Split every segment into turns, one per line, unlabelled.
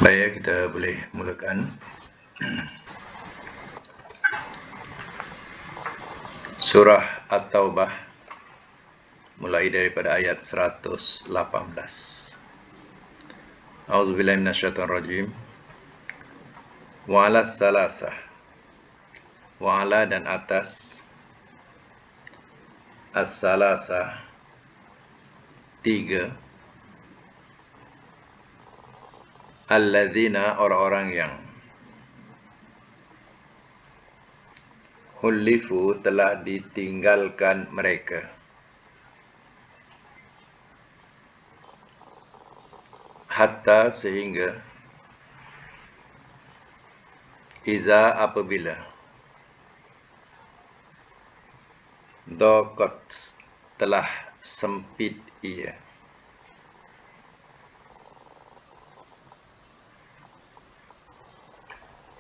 Baik, kita boleh mulakan. Surah At-Taubah mulai daripada ayat 118. A'udzubillahi minasyaitonirrajim. Wa 'alas salasah. Wa 'ala dan atas. As-salasah 3. Alladzina orang-orang yang Khulifu telah ditinggalkan mereka. Hatta sehingga Iza apabila Daqat telah sempit ia.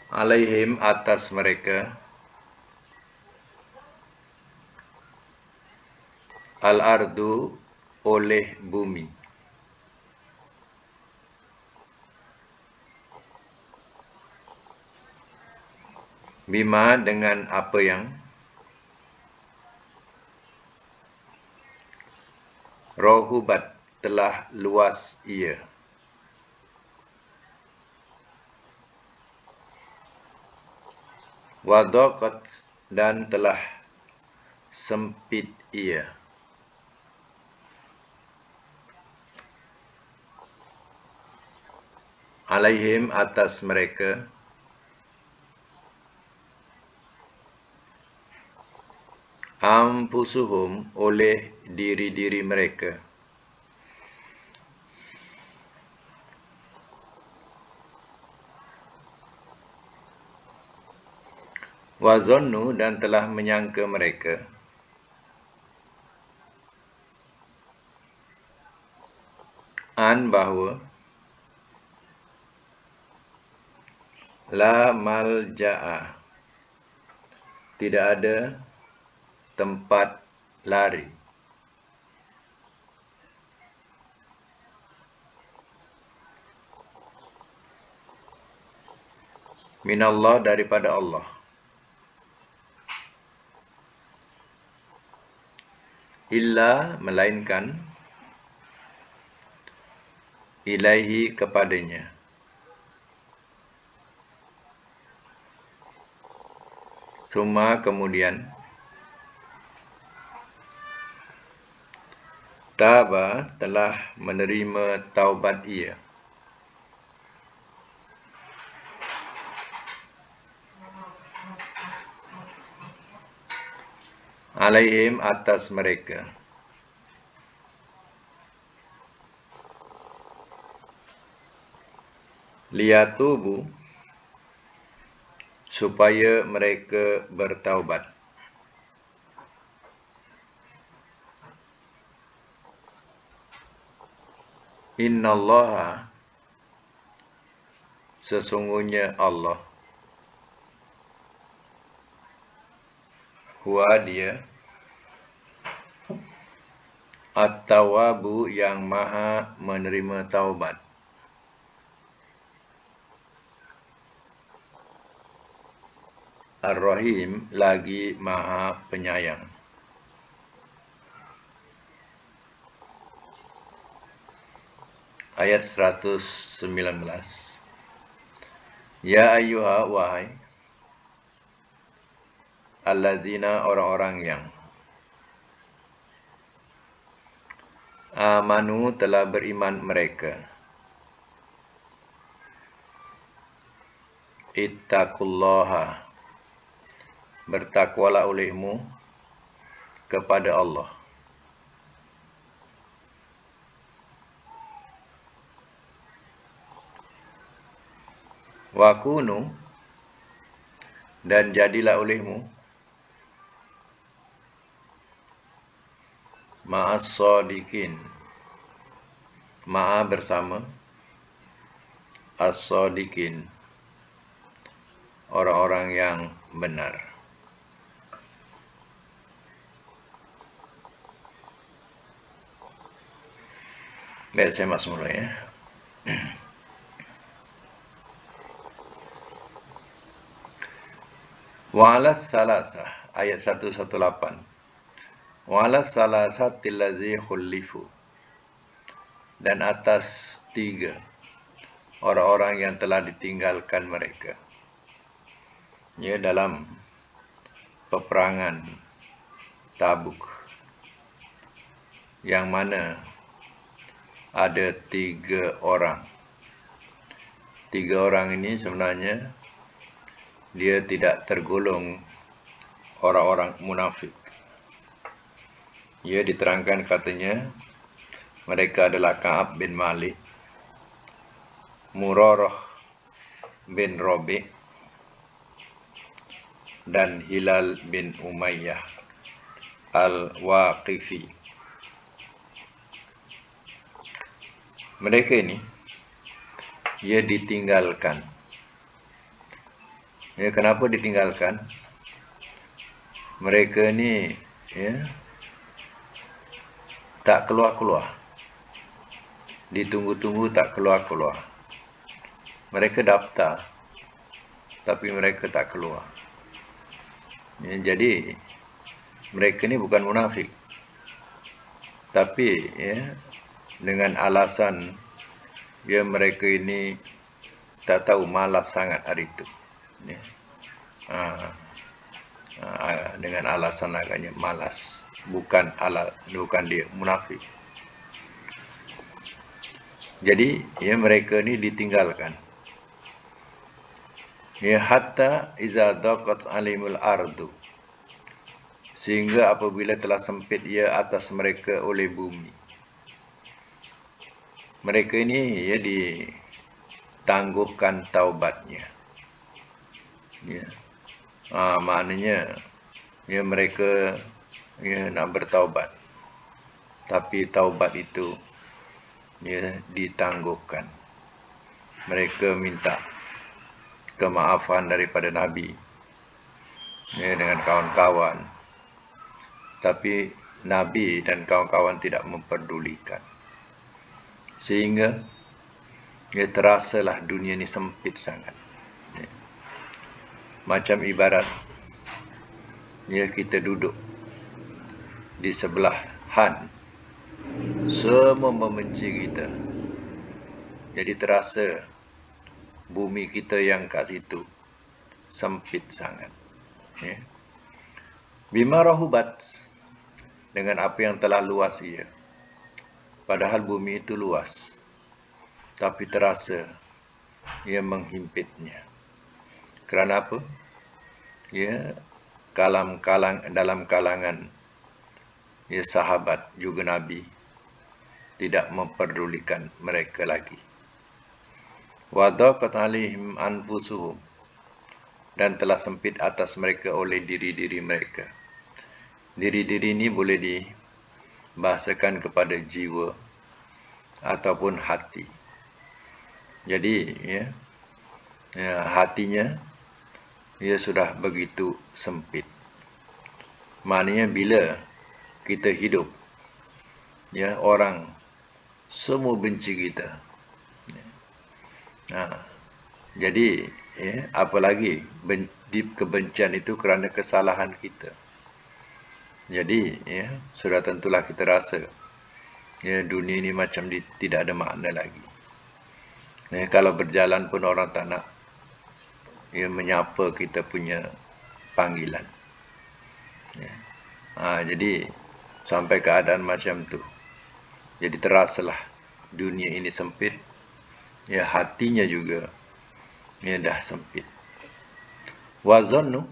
Alaihim atas mereka Al-ardu oleh bumi. Bima dengan apa yang Rohubat telah luas ia. Wadaqat dan telah sempit ia. Alaihim atas mereka Anfusuhum oleh diri-diri mereka. Wazannu dan telah menyangka mereka bahawa la malja'a tidak ada tempat lari minallah daripada Allah illa melainkan ilaihi kepadanya. Summa kemudian Taba telah menerima taubat ia. Alaihim atas mereka liyatubu supaya mereka bertaubat. Innallaha sesungguhnya Allah huwa dia At-Tawwabu yang maha menerima taubat. Ar-Rahim lagi maha penyayang. Ayat 119. Ya ayyuha wahai alladzina orang-orang yang amanu telah beriman mereka. Ittaqullaha bertakwalah olehmu kepada Allah. Wakunu dan jadilah olehmu ma'as-shadiqin ma'a bersama as-shadiqin orang-orang yang benar. Baik, saya masuk mula ya. Wa'alas salasah ayat 118. Wa'alas salasatil ladzi khulifu, dan atas 3 orang-orang yang telah ditinggalkan mereka, ya, dalam peperangan Tabuk, yang mana ada 3 orang. 3 orang ini sebenarnya dia tidak tergolong orang-orang munafik. Ia diterangkan katanya mereka adalah Ka'ab bin Malik, Murarah bin Rabi' dan Hilal bin Umayyah Al-Waqifi. Mereka ini ia ditinggalkan. Ya, kenapa ditinggalkan? Mereka ni, ya, tak keluar-keluar. Ditunggu-tunggu tak keluar-keluar. Mereka daftar, tapi mereka tak keluar. Ya, jadi mereka ni bukan munafik, tapi ya, dengan alasan ya mereka ini tak tahu, malas sangat hari itu. Ya. Dengan alasan agaknya malas, bukan dia munafik. Jadi ya mereka ni ditinggalkan. Ya, hatta iza daqat alimul ardu, sehingga apabila telah sempit ia atas mereka oleh bumi. Mereka ini ya ditangguhkan taubatnya. Ya. Maknanya ya mereka ya nak bertaubat, tapi taubat itu ya ditangguhkan. Mereka minta kemaafan daripada Nabi, ya, dengan kawan-kawan, tapi Nabi dan kawan-kawan tidak memperdulikan, sehingga ya terasalah dunia ni sempit sangat. Ya. Macam ibarat ya kita duduk di sebelah Han, semua membenci kita, jadi terasa bumi kita yang kat situ sempit sangat. Ya. Bima rahubat, dengan apa yang telah luas ia. Padahal bumi itu luas, tapi terasa ia menghimpitnya. Kerana apa? Ya, dalam kalangan ya sahabat juga Nabi tidak memperdulikan mereka lagi. Wa daqat alaihim anfusuhum, dan telah sempit atas mereka oleh diri-diri mereka. Diri-diri ini boleh dibahasakan kepada jiwa ataupun hati. Jadi ya hatinya ia sudah begitu sempit. Maknanya bila kita hidup, ya, orang semua benci kita. Jadi ya, apalagi kebencian itu kerana kesalahan kita. Jadi ya, sudah tentulah kita rasa ya dunia ini macam tidak ada makna lagi. Ya, kalau berjalan pun orang tak nak ya menyapa kita punya panggilan. Ya. Jadi sampai keadaan macam tu. Jadi terasalah dunia ini sempit. Ya, hatinya juga ya dah sempit. Wazannu,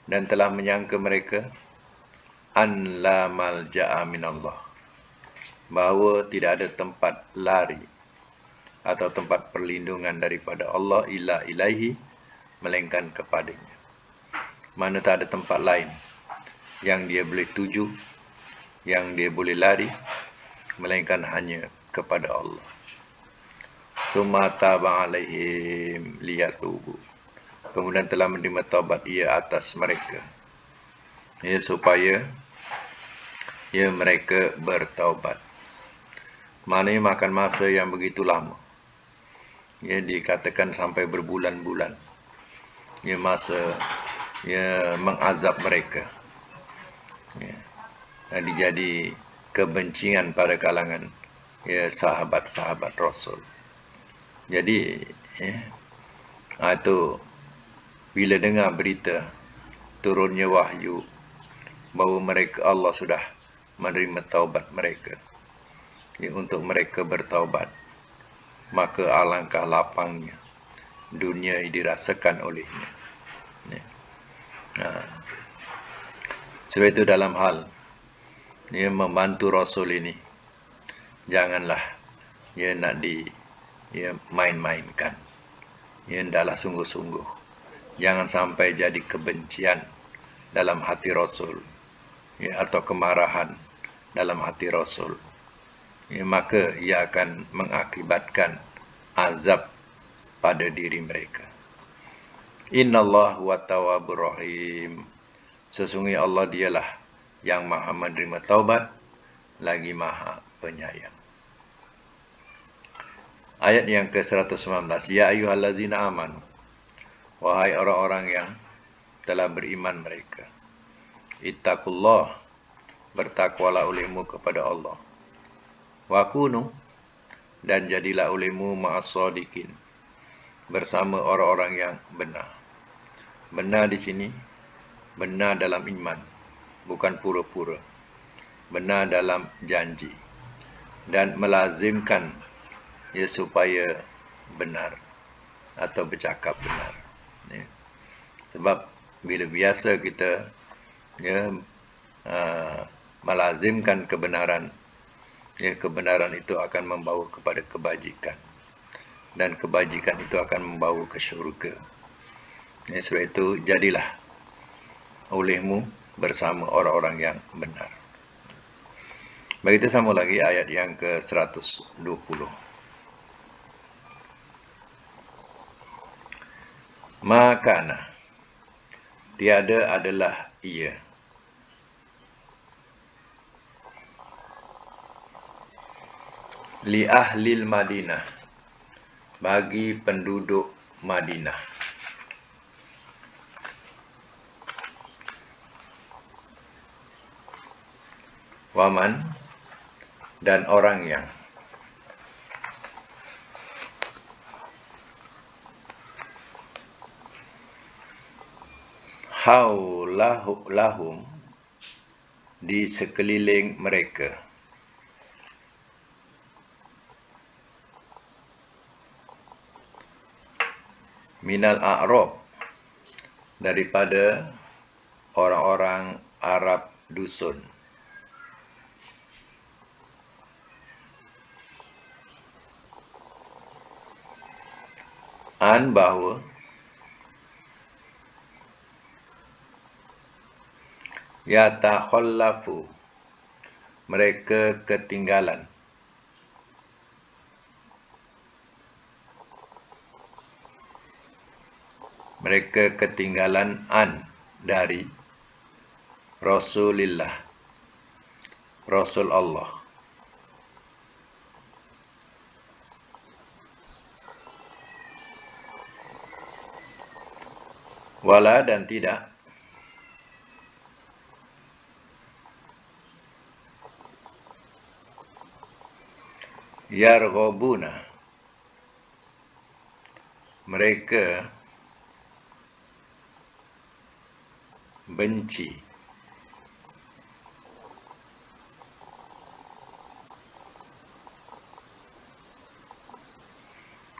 dan telah menyangka mereka an la malja'a minallah, bahawa tidak ada tempat lari atau tempat perlindungan daripada Allah illa ilaihi, melainkan kepadanya. Mana tak ada tempat lain yang dia boleh tuju, yang dia boleh lari, melainkan hanya kepada Allah. Summa taba alaihim liyatubu, kemudian telah menerima taubat ia atas mereka, ya, supaya ya mereka bertaubat. Maknanya makan masa yang begitu lama, ya, dikatakan sampai berbulan-bulan, ya, masa mengazab mereka. Dijadi kebencian pada kalangan sahabat-sahabat Rasul. Jadi itu bila dengar berita turunnya wahyu bahawa mereka Allah sudah menerima taubat mereka, untuk mereka bertaubat, maka alangkah lapangnya dunia dirasakan olehnya. Sebab itu dalam hal membantu Rasul ini, janganlah nak main-mainkan. Hendaklah sungguh-sungguh. Jangan sampai jadi kebencian dalam hati Rasul, atau kemarahan dalam hati Rasul. Maka ia akan mengakibatkan azab pada diri mereka. Innallahu wa tawwabur rahim. Sesungguhnya Allah dialah yang maha menerima taubat, lagi maha penyayang. Ayat yang ke-119. Ya ayyuhallazina amanu. Wahai orang-orang yang telah beriman mereka. Ittaqullah. Bertakwalah olehmu kepada Allah. Wa kunu. Dan jadilah olehmu ma'as-shadiqin. Bersama orang-orang yang benar. Benar di sini, benar dalam iman, bukan pura-pura. Benar dalam janji. Dan melazimkan supaya benar atau bercakap benar. Sebab bila biasa kita melazimkan kebenaran, kebenaran itu akan membawa kepada kebajikan. Dan kebajikan itu akan membawa ke syurga. Sebab itu jadilah olehmu bersama orang-orang yang benar. Begitu sama lagi ayat yang ke-120. Makana, tiada adalah ia. Li ahlil Madinah, bagi penduduk Madinah. Waman, dan orang yang haulahum, di sekeliling mereka. Minal a'rab, daripada orang-orang Arab dusun. Bahawa yatakhallafu, mereka ketinggalan. Mereka ketinggalan dari Rasulillah, Rasul Allah. Wala, dan tidak yarghabuna, mereka benci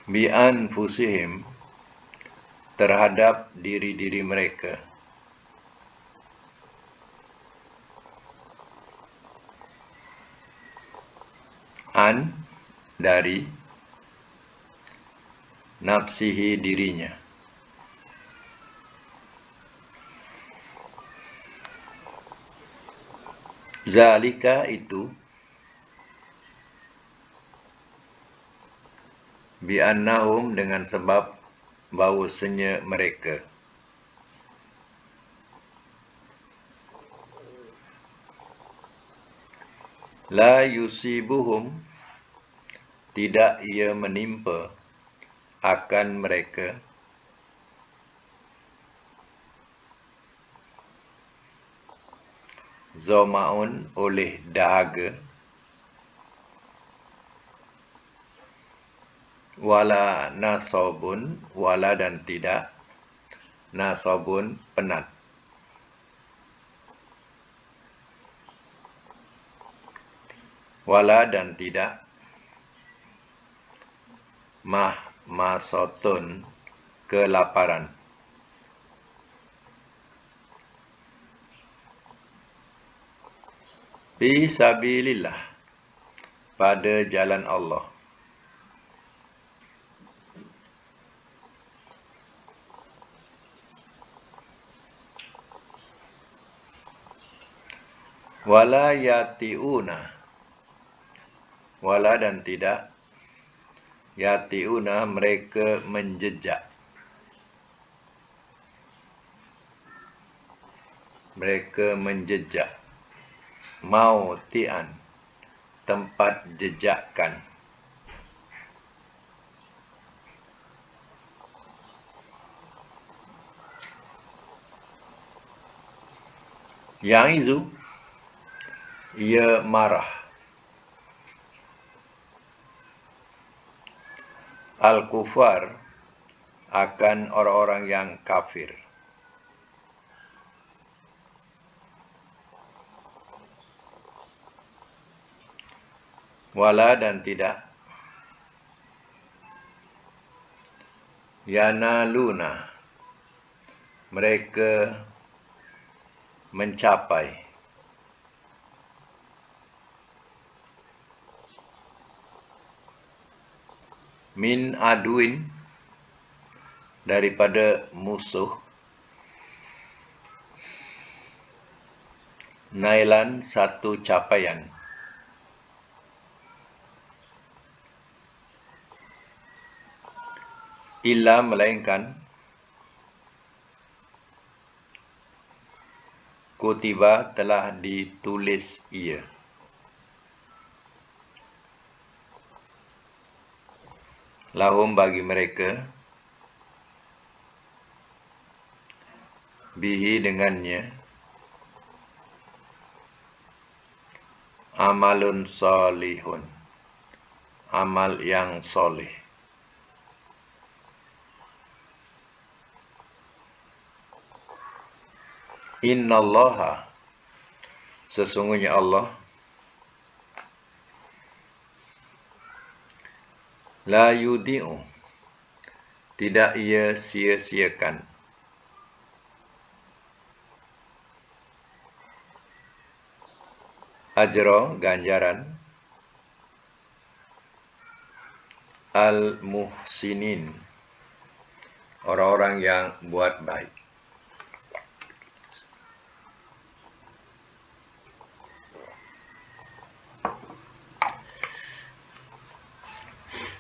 bi anfusihim, terhadap diri-diri mereka. Dari nafsihi, dirinya. Zalika, itu bi'annahum, dengan sebab bahawasanya mereka la yusibuhum, tidak ia menimpa akan mereka zomaun oleh dahaga, wala nasobun, wala dan tidak, nasobun penat. Wala dan tidak, masotun kelaparan. Fi sabilillah, pada jalan Allah. Wala yati'una, wala dan tidak, yati'una mereka menjejak. Mereka menjejak. Mauti'an, tempat jejakkan. Ya'izu, ia marah. Al-kufar, akan orang-orang yang kafir. Wala dan tidak, yanaluna, mereka mencapai. Min aduin, daripada musuh. Nailan, satu capaian. Illa, melainkan. Kutiba, telah ditulis ia. Lahum, bagi mereka. Bihi, dengannya. Amalun solihun, amal yang soleh. Innallaha, sesungguhnya Allah, la yudi'u, tidak ia sia-siakan. Ajra, ganjaran. Al-muhsinin, orang-orang yang buat baik.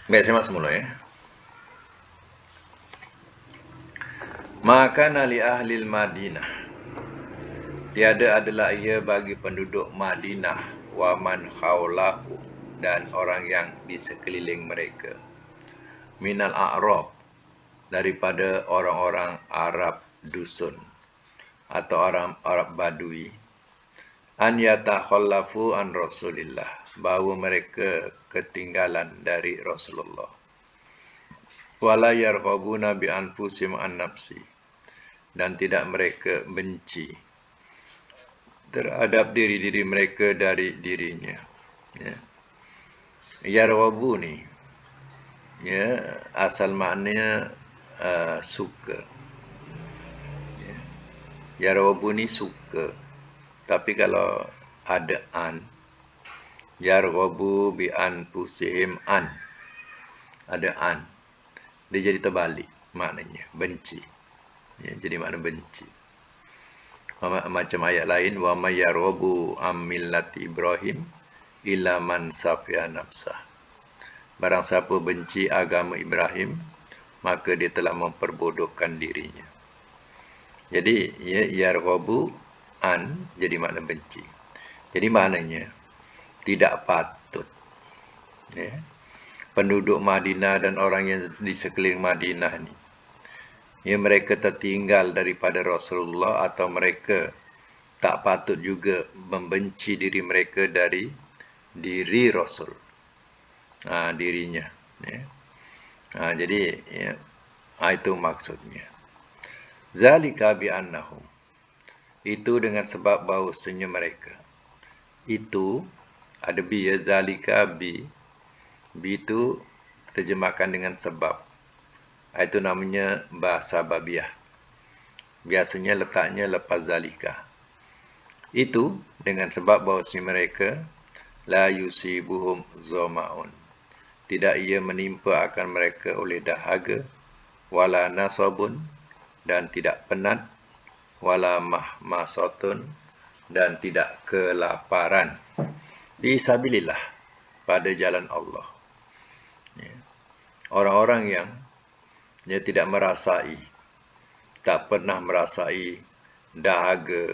Baik, saya masuk mula ya. Maka nali ahlil Madinah, tiada adalah ia bagi penduduk Madinah, wa man khawlahu, dan orang yang di sekeliling mereka. Minal a'rab, daripada orang-orang Arab dusun atau orang Arab Badui. An yatakhallafu an Rasulillah, bahawa mereka ketinggalan dari Rasulullah. Wala yarghabuna bi anfusihim an nafsi, dan tidak mereka benci terhadap diri-diri mereka dari dirinya. Ya. Yarghabuni, ya, asal maknanya suka. Ya. Yarghabuni, suka. Tapi kalau ada an, yarghabu bi anfusihim an, ada an, dia jadi terbalik maknanya, benci. Ya, jadi makna benci. Macam ayat lain, wa may yarghabu am millati Ibrahim illa man safiya nafsah. Barang siapa benci agama Ibrahim, maka dia telah memperbodohkan dirinya. Jadi ya, yarghabu an jadi makna benci. Jadi maknanya tidak patut, ya, penduduk Madinah dan orang yang di sekeliling Madinah ni, ya, mereka tertinggal daripada Rasulullah atau mereka tak patut juga membenci diri mereka dari diri Rasul. Dirinya. Ya. Jadi ya, itu maksudnya. Zalika bi'annahum. Itu dengan sebab bahawasanya mereka. Itu ada bi ya, zalika bi. Bi itu terjemahkan dengan sebab. Itu namanya bahasa babiah. Biasanya letaknya lepas zalika. Itu dengan sebab bahawasanya mereka la yusibuhum zama'un. Tidak ia menimpa akan mereka oleh dahaga, wala nasabun, dan tidak penat, wala mahmasatun, dan tidak kelaparan. Fisabilillah, pada jalan Allah. Orang-orang yang tidak merasai, tak pernah merasai dahaga,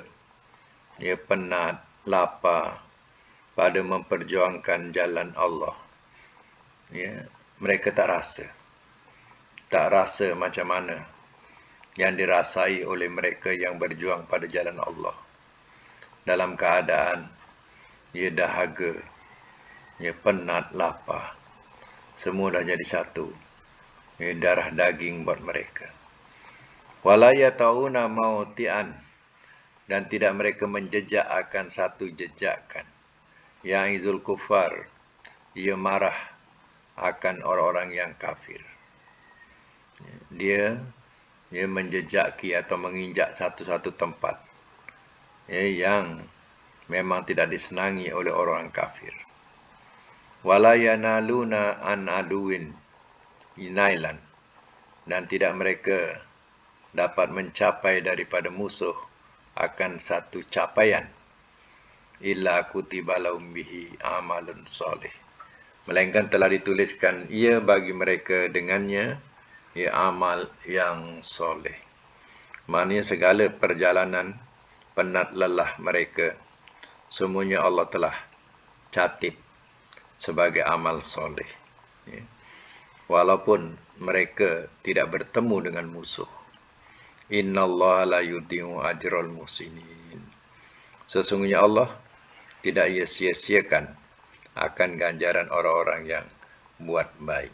penat, lapar pada memperjuangkan jalan Allah. Mereka tak rasa macam mana yang dirasai oleh mereka yang berjuang pada jalan Allah. Dalam keadaan dahaga, penat, lapar, semua dah jadi satu. Darah daging buat mereka. Wala yatauna mautian, dan tidak mereka menjejak akan satu jejakan. Yang izul kufar, ia marah akan orang-orang yang kafir. Dia menjejaki atau menginjak satu-satu tempat yang memang tidak disenangi oleh orang kafir. Wala yanaluna an aduwin inailan, dan tidak mereka dapat mencapai daripada musuh akan satu capaian, illa kutiba lahum bihi amalun soleh, melainkan telah dituliskan ia bagi mereka dengannya amal yang soleh. Maknanya segala perjalanan penat lelah mereka, semuanya Allah telah catat sebagai amal soleh. Walaupun mereka tidak bertemu dengan musuh. Innallaha la yudhi'u ajral muhsinin. Sesungguhnya Allah tidak ia sia-siakan akan ganjaran orang-orang yang buat baik.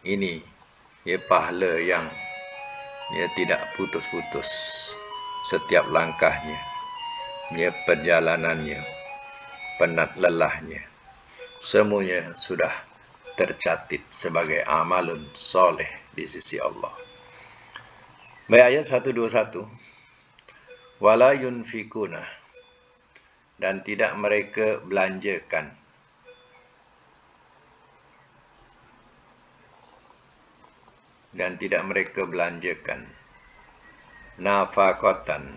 Ini pahala yang tidak putus-putus setiap langkahnya, perjalanannya, penat lelahnya, semuanya sudah tercatat sebagai amalun soleh di sisi Allah. Baik, ayat 121. Wala yunfikuna, dan tidak mereka belanjakan. Dan tidak mereka belanjakan nafaqatan,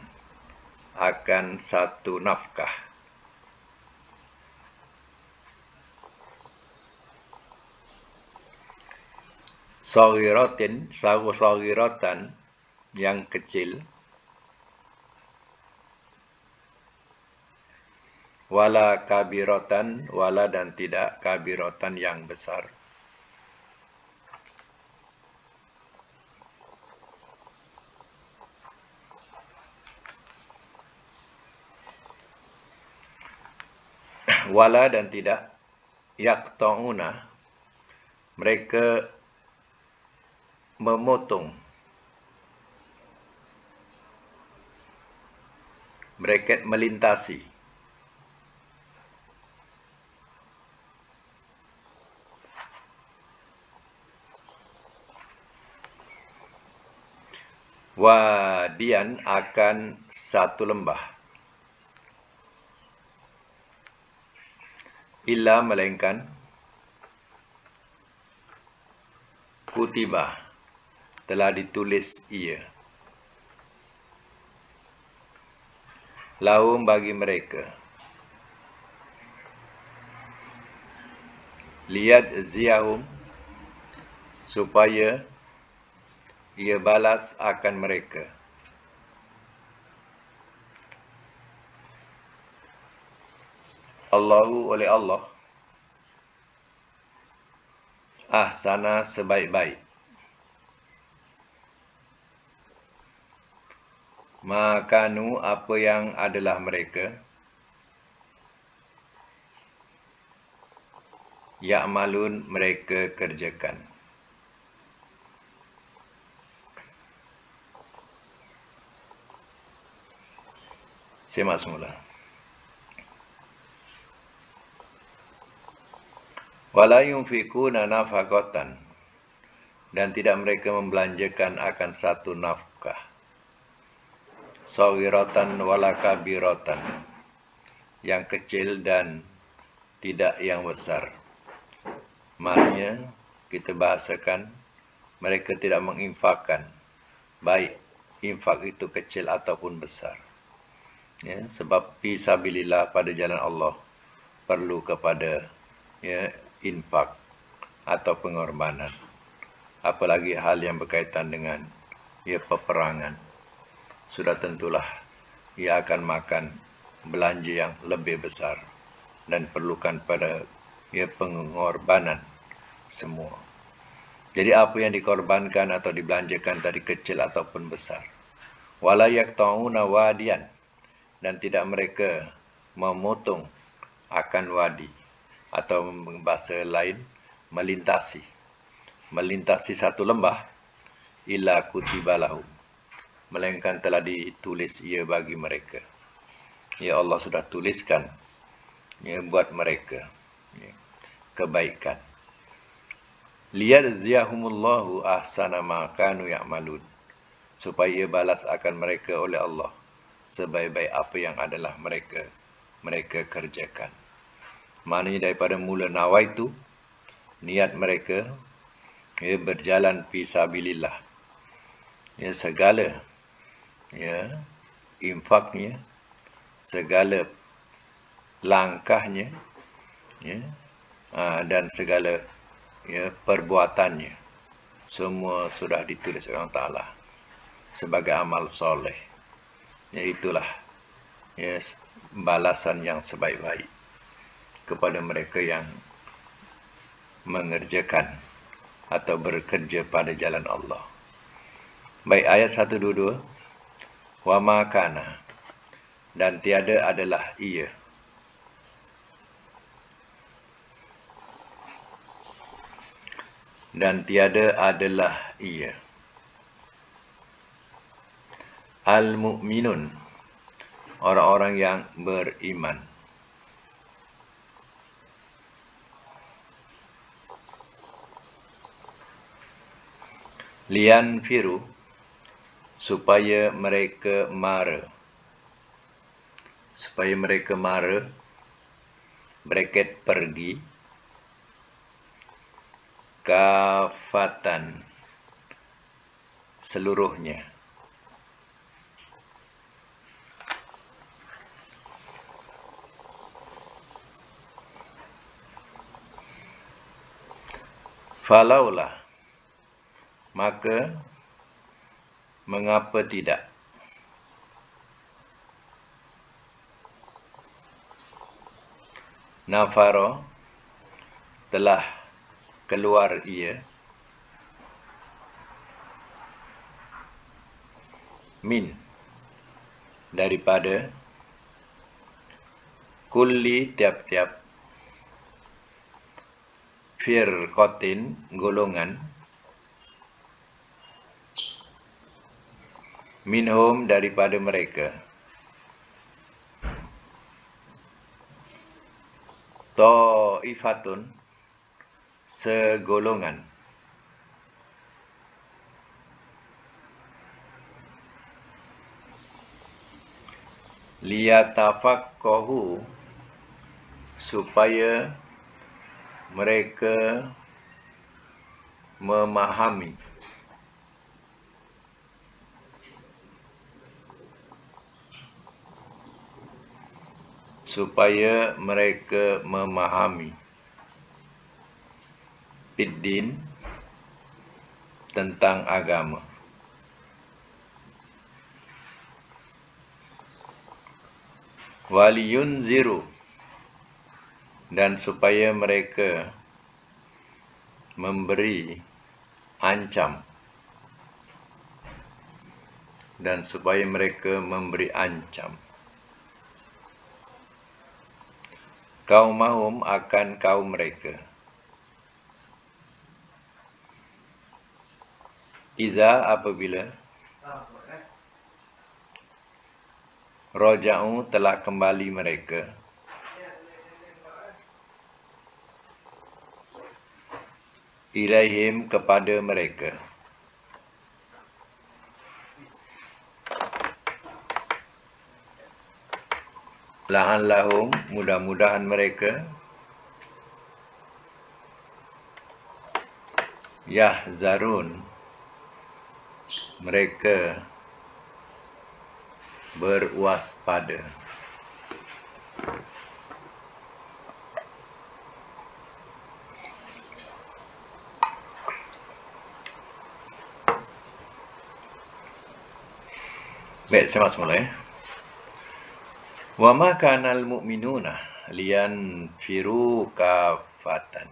akan satu nafkah. Saghiratin, saghiratan, yang kecil. Wala kabiratan, wala dan tidak kabiratan yang besar. Wala dan tidak yaqta'una, mereka memotong, bracket melintasi, wadian, akan satu lembah. Illa, melainkan kutiba, telah ditulis ia, lahum, bagi mereka, liyajziyahum, supaya ia balas akan mereka, Allahu, oleh Allah, ahsana, sebaik-baik, Makanu apa yang adalah mereka ya'malun mereka kerjakan. Semak semula. Wala yunfikuna nafaqatan, dan tidak mereka membelanjakan akan satu nafkah, sawiratan wala kabiratan, yang kecil dan tidak yang besar. Maknanya kita bahasakan mereka tidak menginfakkan, baik infak itu kecil ataupun besar. Ya, sebab fisabilillah pada jalan Allah perlu kepada infak atau pengorbanan. Apalagi hal yang berkaitan dengan peperangan. Sudah tentulah ia akan makan belanja yang lebih besar dan perlukan pada pengorbanan semua. Jadi apa yang dikorbankan atau dibelanjakan tadi kecil ataupun besar. Wala yaqta'una wadiyan, dan tidak mereka memotong akan wadi, atau bahasa lain melintasi satu lembah, illa kutiba lahum, melainkan telah ditulis ia bagi mereka. Ya Allah sudah tuliskan buat mereka kebaikan. Liyajziyahumullahu ahsana ma kanu ya'malun, supaya ia balas akan mereka oleh Allah sebaik-baik apa yang adalah mereka kerjakan. Maknanya daripada mula nawaitu, niat mereka berjalan fisabilillah. Segala infaknya, segala langkahnya, dan segala perbuatannya, semua sudah ditulis oleh Allah Ta'ala sebagai amal soleh. Itulah balasan yang sebaik-baik kepada mereka yang mengerjakan atau bekerja pada jalan Allah. Baik, ayat 122. Wa makana, dan tiada adalah ia. Dan tiada adalah ia. Al-mu'minun, orang-orang yang beriman. Lianfiru, supaya mereka mara. Supaya mereka mara, bracket pergi, kafatan, seluruhnya. Falaulah, maka mengapa tidak? Nafaro, telah keluar ia, min, daripada, kulli, tiap-tiap, firqatin, golongan, minhum, daripada mereka, ta'ifatun, segolongan, liyatafaqahu, supaya mereka memahami. Supaya mereka memahami. Fiddin, tentang agama. Waliyunziru, dan supaya mereka memberi ancam. dan supaya mereka memberi ancam kaumahum akan kaum mereka. Iza apabila roja'u telah kembali mereka ilaihim kepada mereka. La'allahum mudah-mudahan mereka yahzarun mereka berwaspada. Baik, saya masuk mula. Wa ma kanal mu'minuna liyanfiru kafatan.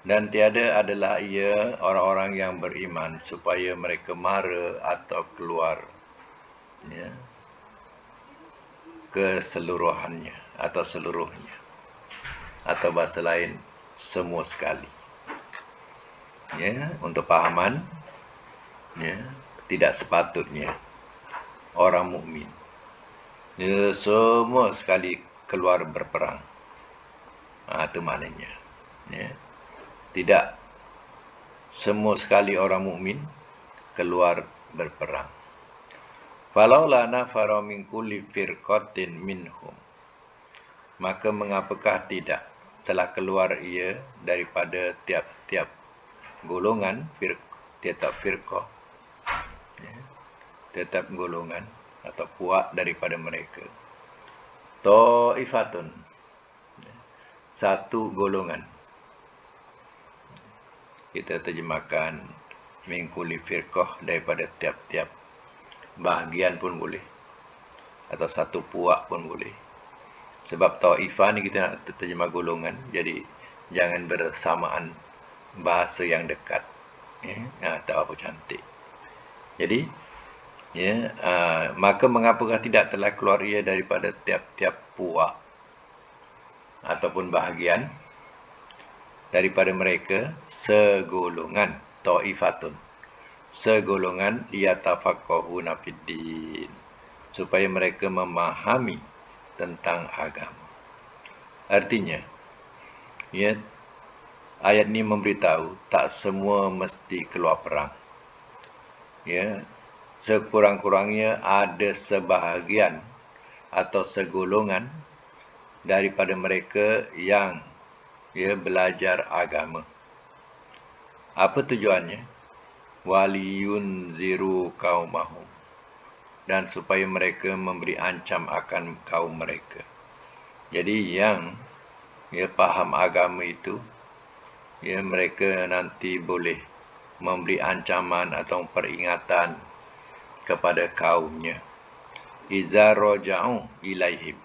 Dan tiada adalah ia orang-orang yang beriman supaya mereka mara atau keluar keseluruhannya atau seluruhnya, atau bahasa lain semua sekali. Untuk pahaman, tidak sepatutnya orang mukmin semua sekali keluar berperang. Itu maknanya. Tidak semua sekali orang mukmin keluar berperang. Falaula nafara min kulli firqatin minhum. Maka mengapakah tidak telah keluar ia daripada tiap-tiap golongan, tiap firqah, tiap golongan atau puak daripada mereka. Ta'ifatun, satu golongan. Kita terjemahkan min kulli firqah, daripada tiap-tiap bahagian pun boleh, atau satu puak pun boleh. Sebab ta'ifah ni kita nak terjemah golongan, jadi jangan bersamaan bahasa yang dekat. Tak apa cantik. Jadi maka mengapakah tidak telah keluar ia daripada tiap-tiap puak ataupun bahagian daripada mereka segolongan, ta'ifatun, segolongan liyatafaqahuna fiddin, supaya mereka memahami tentang agama. Artinya, ayat ini memberitahu tak semua mesti keluar perang. Sekurang-kurangnya ada sebahagian atau segolongan daripada mereka yang belajar agama. Apa tujuannya? Waliyunziru qaumahum, dan supaya mereka memberi ancam akan kaum mereka. Jadi yang faham agama itu, mereka nanti boleh memberi ancaman atau peringatan kepada kaumnya. Iza roja'u ilaihim,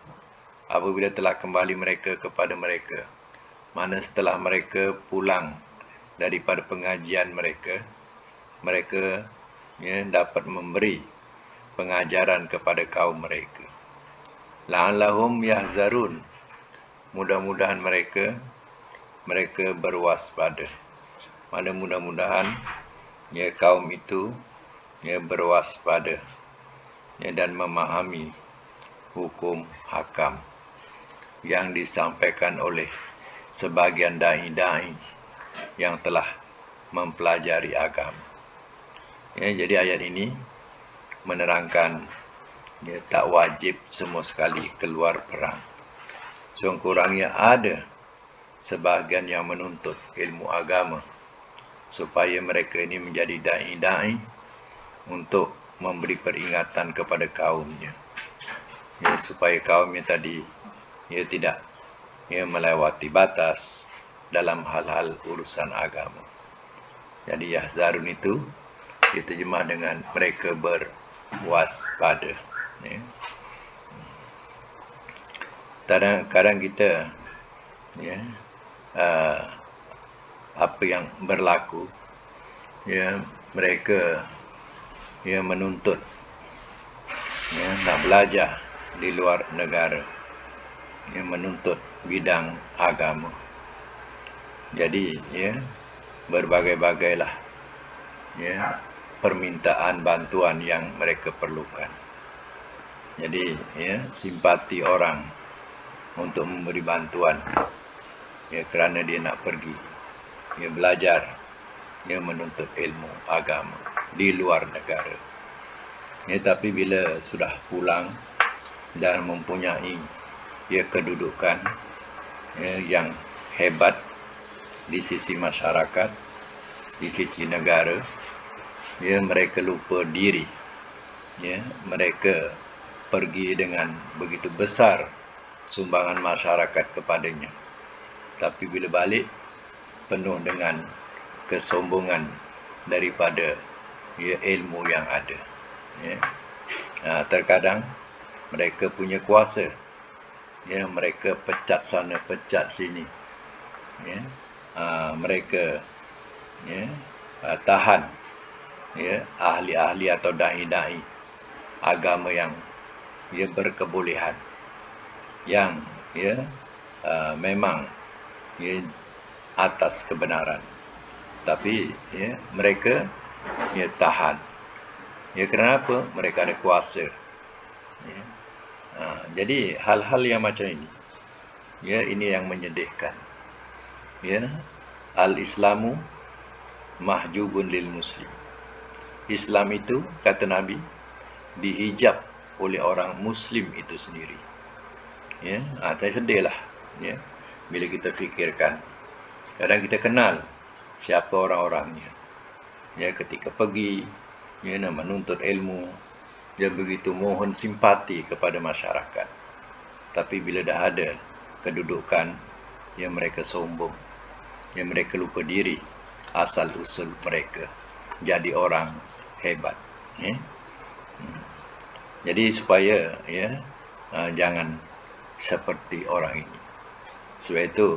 apabila telah kembali mereka kepada mereka. Mana setelah mereka pulang daripada pengajian mereka, mereka dapat memberi pengajaran kepada kaum mereka. La'allahum yahzarun, mudah-mudahan mereka berwaspada. Mana mudah-mudahan kaum itu berwaspada dan memahami hukum hakam yang disampaikan oleh sebagian dai-dai yang telah mempelajari agama. Jadi ayat ini menerangkan tak wajib semua sekali keluar perang. Sekurang-kurangnya ada sebahagian yang menuntut ilmu agama supaya mereka ini menjadi dai-dai untuk memberi peringatan kepada kaumnya, supaya kaumnya tadi tidak melewati batas dalam hal-hal urusan agama. Jadi yahzarun itu diterjemah dengan mereka berwaspada. Kadang-kadang kita apa yang berlaku, mereka menuntut, nak belajar di luar negara, menuntut bidang agama. Jadi berbagai-bagailah permintaan bantuan yang mereka perlukan. Jadi simpati orang untuk memberi bantuan kerana dia nak pergi belajar menuntut ilmu agama di luar negara. Tapi bila sudah pulang dan mempunyai kedudukan yang hebat di sisi masyarakat, di sisi negara, mereka lupa diri. Mereka pergi dengan begitu besar sumbangan masyarakat kepadanya, tapi bila balik penuh dengan kesombongan daripada ilmu yang ada. Terkadang mereka punya kuasa, mereka pecat sana pecat sini, mereka tahan ahli-ahli atau dai-dai agama yang berkebolehan, yang memang atas kebenaran, tapi mereka tahan. Kerana apa? Mereka ada kuasa. Jadi hal-hal yang macam ini, ini yang menyedihkan. Al-Islamu mahjubun lil muslim. Islam itu, kata Nabi, dihijab oleh orang Muslim itu sendiri. Saya sedihlah bila kita fikirkan. Kadang kita kenal siapa orang-orangnya. Ketika pergi nak menuntut ilmu, dia begitu mohon simpati kepada masyarakat. Tapi bila dah ada kedudukan, mereka sombong. Mereka lupa diri, asal usul mereka jadi orang hebat. Jadi supaya jangan seperti orang ini. Sebab itu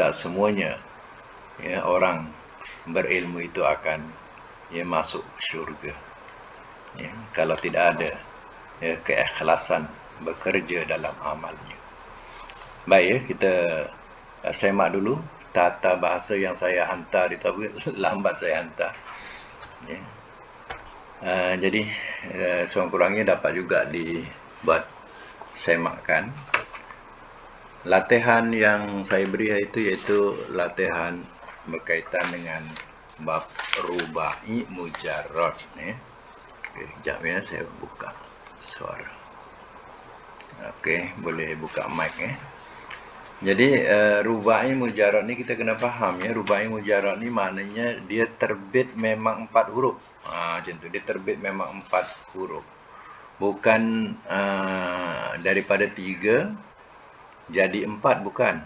tak semuanya orang berilmu itu akan masuk syurga. Kalau tidak ada keikhlasan bekerja dalam amalnya. Baik, kita semak dulu tata bahasa yang saya hantar itu, lambat saya hantar. Jadi sekurang-kurangnya dapat juga dibuat semakkan. Latihan yang saya beri iaitu latihan berkaitan dengan bab rubai mujarrad. Sekejap saya buka suara. Okey, boleh buka mic Jadi rubai mujarrad ni kita kena faham rubai mujarrad ni maknanya dia terbit memang 4 huruf. Macam tu, dia terbit memang 4 huruf. Bukan daripada 3 jadi 4, bukan.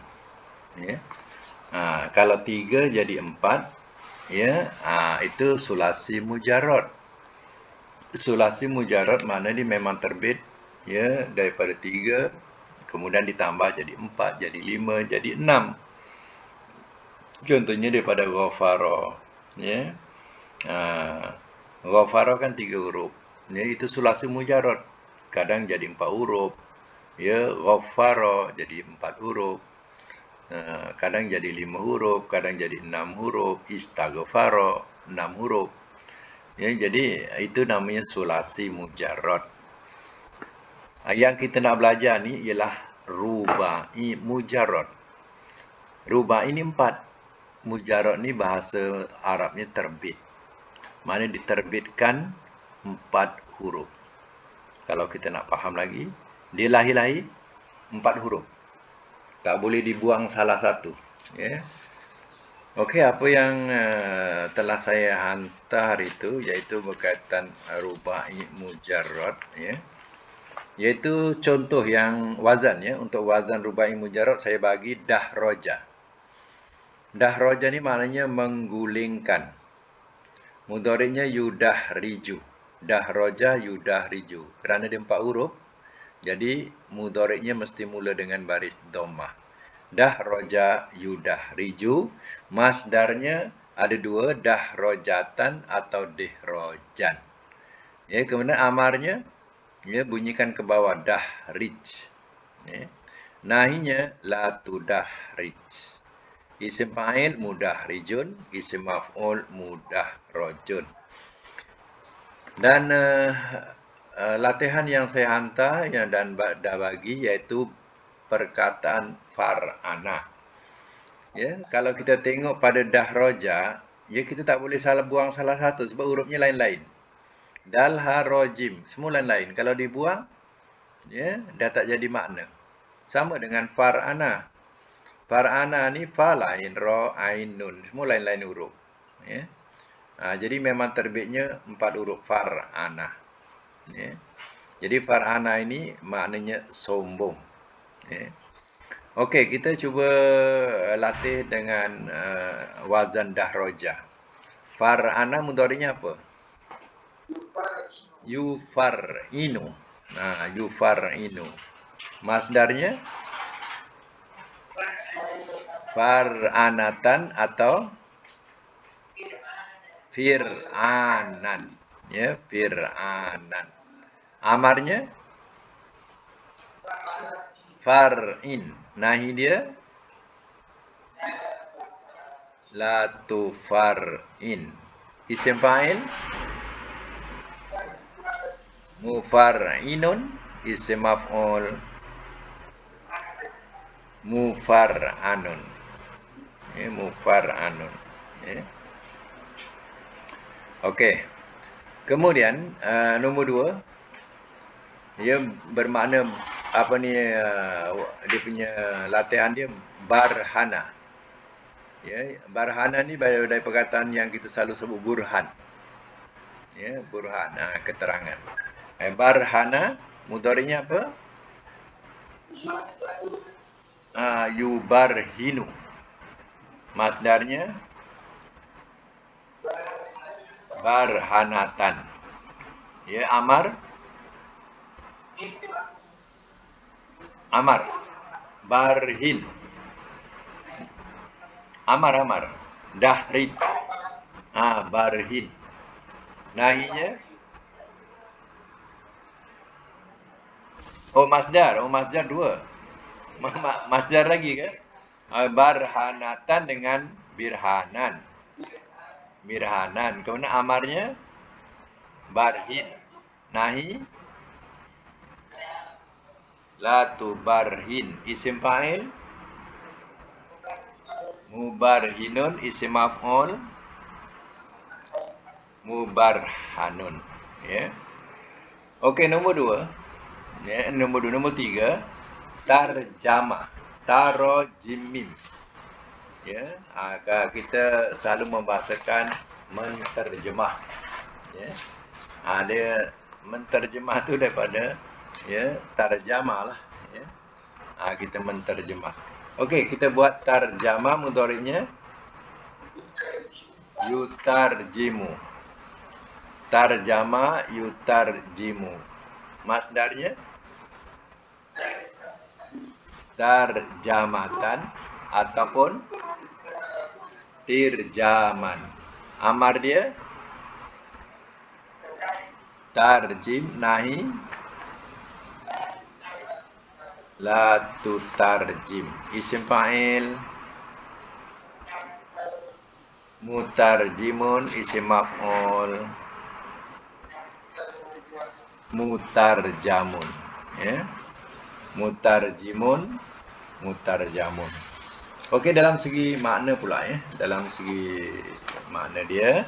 Kalau 3 jadi 4, itu sulasi mujarrad. Sulasi mujarrad makna dia memang terbit daripada 3, kemudian ditambah jadi 4, jadi 5, jadi 6. Contohnya daripada ghafara. Ghafara kan 3 huruf. Itu sulasi mujarrad. Kadang jadi 4 huruf. Ghafara jadi 4 huruf. Kadang jadi 5 huruf, kadang jadi 6 huruf. Istaghfara 6 huruf. Jadi itu namanya sulasi mujarrad. Yang kita nak belajar ni ialah rubai mujarrad. Rubai ni 4. Mujarrad ni bahasa Arabnya terbit. Maknanya diterbitkan 4 huruf. Kalau kita nak faham lagi, dia lahir-lahir 4 huruf. Tak boleh dibuang salah satu. Okey, apa yang telah saya hantar itu iaitu berkaitan rubai mujarrad, iaitu contoh yang wazan untuk wazan rubai mujarrad saya bagi dahraja. Dahraja ni maknanya menggulingkan. Mudhari'nya yudahriju. Dahraja yudahriju. Kerana dia 4 huruf, jadi mudhari'nya mesti mula dengan baris dhammah. Dahraja yudahriju. Masdarnya ada 2, dahrajatan atau dihrajan. Ya, kemudian amarnya ya bunyikan ke bawah dah rich. Ya. Nahinya la tudah rich. Isim fa'il mudah rijun, isim maf'ul mudah rojun. Dan latihan yang saya hantar dan dah bagi iaitu perkataan far'ana. Ya, kalau kita tengok pada dah roja, ya kita tak boleh buang salah satu sebab hurufnya lain-lain. Dal ha rojim, semua lain-lain. Kalau dibuang, ya, dah tak jadi makna. Sama dengan far'ana. Far'ana ni fa lain, ro, ain, nun, semua lain-lain huruf. Ya. Jadi memang terbitnya 4 huruf far'ana. Ya. Jadi far'ana ini maknanya sombong. Ya. Okey, kita cuba latih dengan wazan dahroja. Far'ana mudhari'nya apa? Yufar'inu. Yufar'inu. Masdarnya far'anatan atau fir'anan. Ya, fir'anan. Amarnya far'in. Nahi dia la tufar'in. Isim fa'il mufar'inun. Isim maf'ul mufar'anun. Ya, mufar'anun. Ya. Okey. Kemudian nombor 2, ia bermakna apa ni dia punya latihan dia barhana. Ya, barhana ni dari perkataan yang kita selalu sebut burhan. Ya, burhan, keterangan. Barhana mudhari'nya apa? Yubarhinu. Masdarnya barhanatan. Ya, amar barhin. Amar dahrid. Barhin. Nahinya masdar 2. Masdar lagi ke? Barhanatan dengan birhanan. Kemudian amarnya barhin. Nahi la tubarhin. Isim fa'il mubarhinun. Isim maf'ul mubarhanun. Ya. Okey, nombor 2. Ya, nombor 3 tarjamah. Tarojimim. Ya, kita selalu membahasakan menterjemah. Ya. Dia menterjemah tu daripada ya tarjamah lah. Ya. Kita menterjemah. Okey, kita buat tarjamah mudhari'nya yutarjimu. Tarjama yutarjimu. Masdarnya tarjamatan ataupun tirjaman. Amar dia tarjim. Nahi la tutarjim. Isim fa'il mutarjimun. Isim maf'ul mutarjamun. Ya. Mutarjimun, mutarjamun. Okey, dalam segi makna pula ya. Dalam segi makna dia,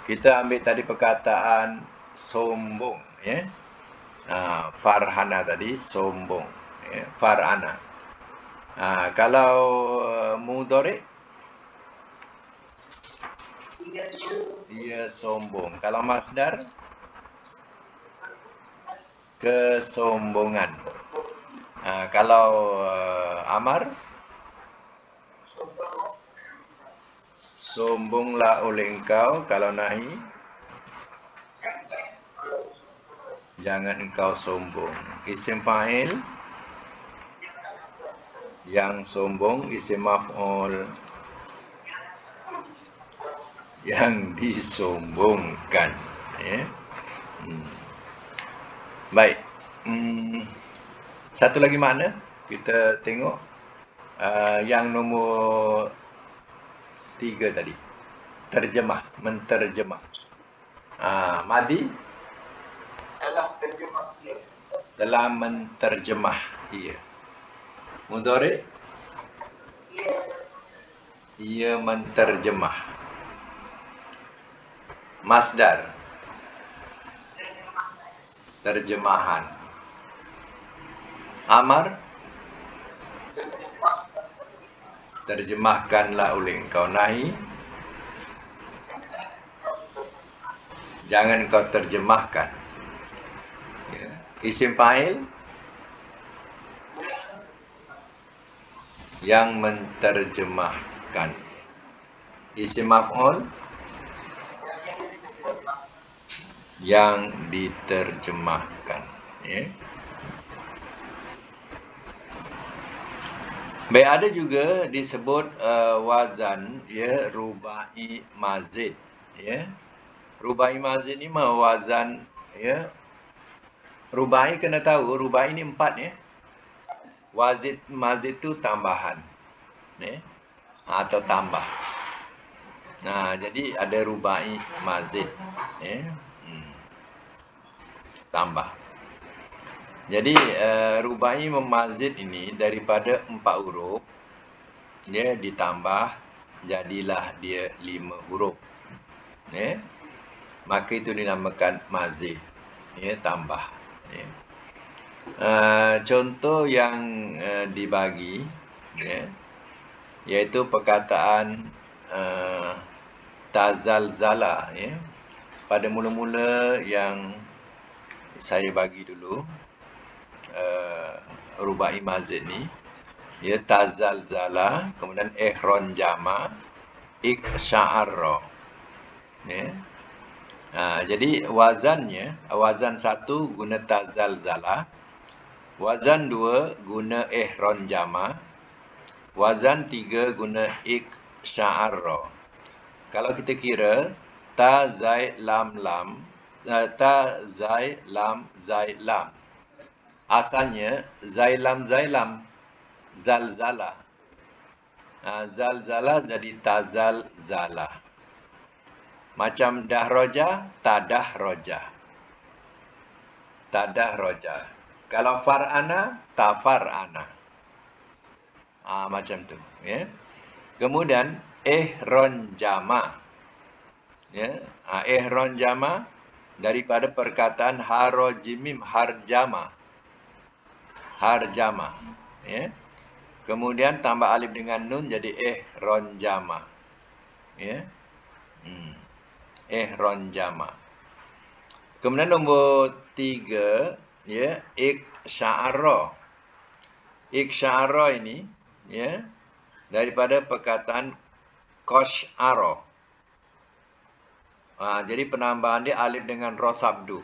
kita ambil tadi perkataan sombong ya. Farhana tadi sombong ya. Farhana. Kalau mudhari' dia sombong. Kalau masdar kesombongan. Kalau amar sombonglah oleh engkau. Kalau nahi jangan engkau sombong. Isim fa'il yang sombong. Isim maf'ul yang disombongkan. Ya. Baik. Satu lagi makna kita tengok yang nombor 3 tadi. Terjemah, menterjemah. Madi telah menterjemah. Ia. Mudhari ia menterjemah. Masdar terjemahan. Amar terjemahkanlah oleh engkau. Nahi jangan kau terjemahkan. Ya. Isim fa'il yang menterjemahkan. Isim maf'ul yang diterjemahkan. Ya. Baik, ada juga disebut wazan, ya, rubai mazid, ya. Rubai mazid ni wazan, ya. Rubai kena tahu, rubai ni 4, ya. Wazid mazid tu tambahan, ya, atau tambah. Nah, jadi ada rubai mazid, ya. Tambah. Jadi rubai memazid ini daripada 4 huruf, dia ditambah jadilah dia 5 huruf. Ya. Maka itu dinamakan mazid. Ya, tambah. Ya. Contoh yang dibagi, ya, iaitu perkataan tazalzala, ya. Pada mula-mula yang saya bagi dulu rubai mazid ni, ya, tazalzala, kemudian ihron jama, iksya'arra. Ya. Jadi wazannya, wazan 1 guna tazalzala, wazan 2 guna ihron jama, wazan 3 guna iksya'arra. Kalau kita kira ta zai lam lam, ta zai lam zai lam, asalnya zailam zailam, zalzala. Zalzala jadi tazal zala. Macam dahroja, tadah roja. Tadah roja. Kalau far'ana, tafar'ana. Macam tu, ya. Kemudian ihron jama. Ya, ihron jama daripada perkataan harojimim, harjama. Harjama, ya. Kemudian tambah alif dengan nun jadi ihron jama, ya. Ihron jama. Kemudian nombor 3, ya, iksya'arra. Iksya'arra ini, ya, daripada perkataan kosy'ara. Jadi penambahan dia alif dengan ra sabdu.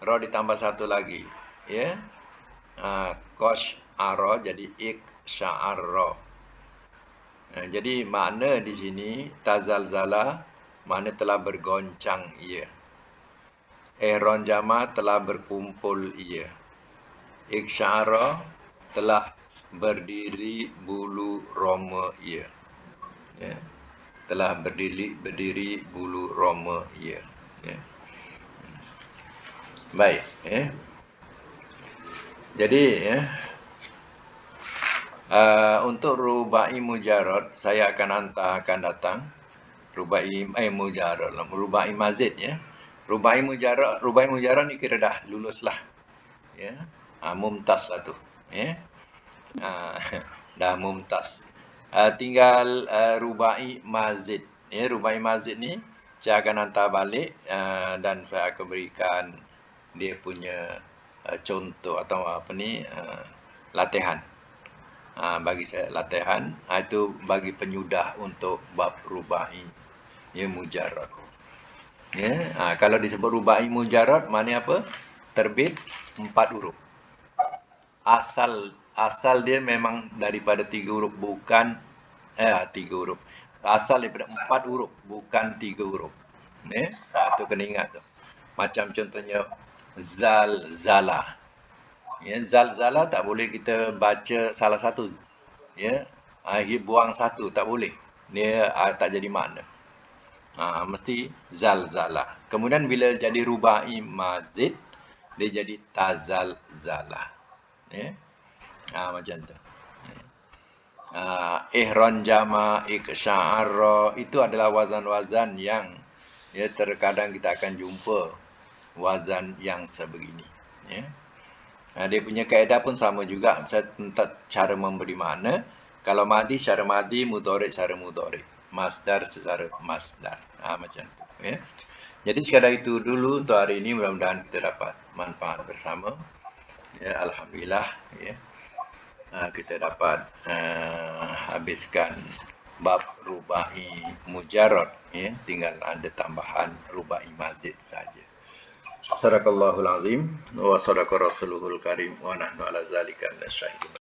Ra ditambah satu lagi, ya. Kosy'ara jadi iksya'arra. Jadi makna di sini tazalzala makna telah bergoncang ia. Ihron jama telah berkumpul ia. Iksya'arra telah berdiri bulu roma ia. Ya. Telah berdiri bulu roma ia. Ya. Baik, ya. Jadi, ya, untuk rubai mujarrad saya akan datang rubai mujarrad, rubai mazid, ya. Rubai mujarrad ni kira dah lulus lah, ya. Mumtaz lah tu, ya. Dah mumtaz. Tinggal rubai mazid, ya. Rubai mazid ni saya akan hantar balik dan saya akan berikan dia punya contoh atau latihan. Bagi saya latihan itu bagi penyudah untuk bab rubai, ya, mujarrad. Ya, kalau disebut rubai mujarrad maknanya apa? Terbit 4 huruf. Asal dia memang daripada 3 huruf, bukan 3 huruf. Asal daripada 4 huruf, bukan 3 huruf. Ya, itu kena ingat tu. Macam contohnya zalzala. Ya, zalzala tak boleh kita baca salah satu. Ya, buang satu tak boleh. Dia tak jadi makna. Mesti zalzala. Kemudian bila jadi rubai mazid, dia jadi tazalzala. Ya. Macam tu. Ihron jama iksya'arra itu adalah wazan-wazan yang ya terkadang kita akan jumpa wazan yang sebegini. Ya. Dia punya kaedah pun sama juga tentang cara memberi makna. Kalau madi secara madi, mudhari' secara mudhari', masdar secara masdar. Macam tu. Ya. Jadi sekadar itu dulu untuk hari ini, mudah-mudahan kita dapat manfaat bersama. Ya, alhamdulillah. Ya. Kita dapat habiskan bab rubai mujarrad. Ya. Tinggal ada tambahan rubai mazid saja. Sadaqallahul azim wa sadaqa rasuluhul karim wa nahnu ala zalika minasyahidin.